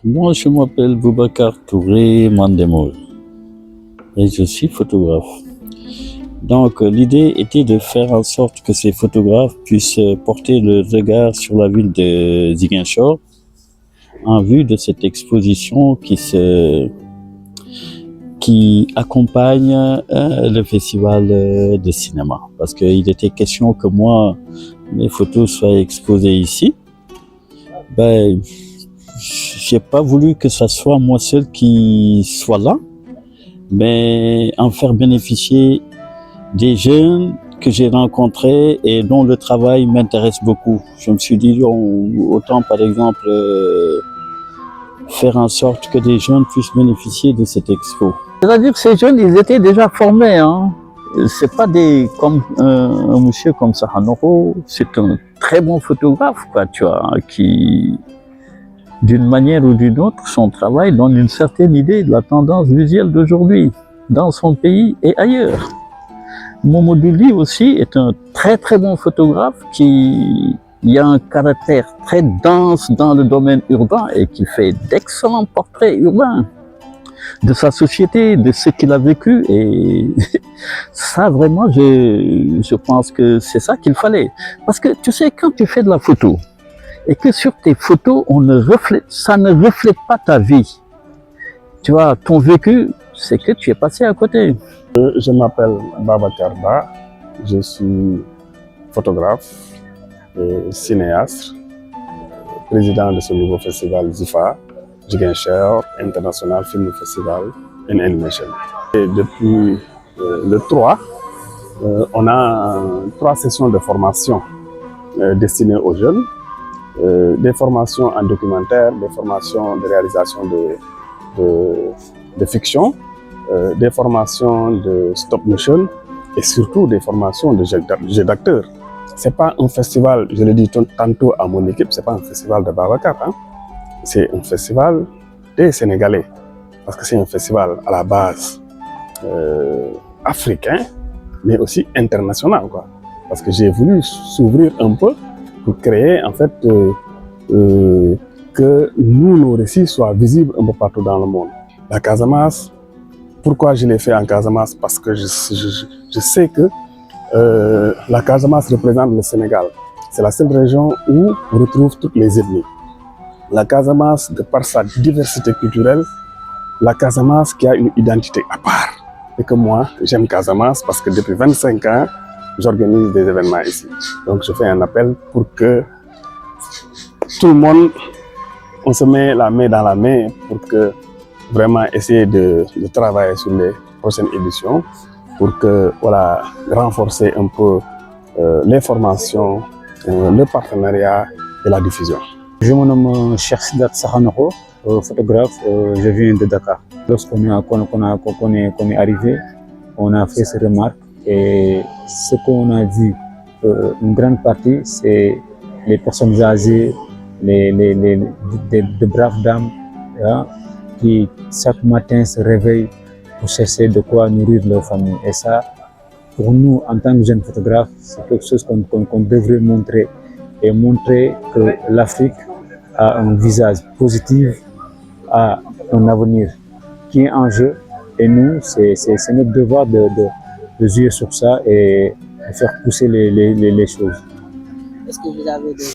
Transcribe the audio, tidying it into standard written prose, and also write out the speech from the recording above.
Moi, je m'appelle Boubacar Touré Mandemoul et je suis photographe. Donc, l'idée était de faire en sorte que ces photographes puissent porter le regard sur la ville de Ziguinchor en vue de cette exposition qui accompagne le festival de cinéma. Parce qu'il était question que moi, mes photos soient exposées ici. Ben, j'ai pas voulu que ça soit moi seul qui soit là, mais en faire bénéficier des jeunes que j'ai rencontrés et dont le travail m'intéresse beaucoup. Je me suis dit, autant par exemple faire en sorte que des jeunes puissent bénéficier de cette expo. C'est-à-dire que ces jeunes, ils étaient déjà formés, hein. C'est pas comme un monsieur comme Sahanoro, c'est un très bon photographe, quoi, tu vois, qui, d'une manière ou d'une autre, son travail donne une certaine idée de la tendance visuelle d'aujourd'hui, dans son pays et ailleurs. Momodou Ly aussi est un très très bon photographe qui a un caractère très dense dans le domaine urbain et qui fait d'excellents portraits urbains de sa société, de ce qu'il a vécu, et ça vraiment je pense que c'est ça qu'il fallait. Parce que tu sais, quand tu fais de la photo et que sur tes photos ça ne reflète pas ta vie, tu vois, ton vécu, c'est que tu es passé à côté. Je m'appelle Babacar Ba, je suis photographe et cinéaste, président de ce nouveau festival ZIFA, Ziguinchor International Film Festival and Animation. Et depuis le 3, on a 3 sessions de formation destinées aux jeunes, des formations en documentaire, des formations de réalisation de fiction, des formations de stop motion et surtout des formations de jeu d'acteur. C'est pas un festival, je le dis tantôt à mon équipe, c'est pas un festival de Babacar, hein? C'est un festival des Sénégalais, parce que c'est un festival à la base africain, mais aussi international, quoi. Parce que j'ai voulu s'ouvrir un peu pour créer en fait que nos récits soient visibles un peu partout dans le monde. La Casamance, pourquoi je l'ai fait en Casamance? Parce que je sais que la Casamance représente le Sénégal. C'est la seule région où on retrouve toutes les ethnies. La Casamance, de par sa diversité culturelle, la Casamance qui a une identité à part. Et que moi, j'aime Casamance parce que depuis 25 ans, j'organise des événements ici. Donc je fais un appel pour que tout le monde, on se met la main dans la main pour que vraiment essayer de travailler sur les prochaines éditions pour que, voilà, renforcer un peu les formations, le partenariat et la diffusion. Je me nomme Cheikh Sidat Sahanoro, photographe, je viens de Dakar. Lorsqu'on est arrivé, on a fait ces remarques et ce qu'on a vu, une grande partie, c'est les personnes âgées, de braves dames, hein, qui chaque matin se réveillent pour chercher de quoi nourrir leur famille. Et ça, pour nous, en tant que jeunes photographes, c'est quelque chose qu'on devrait montrer. Et montrer que l'Afrique a un visage positif, a un avenir qui est en jeu. Et nous, c'est notre devoir de jouer sur ça et de faire pousser les choses. Est-ce que vous avez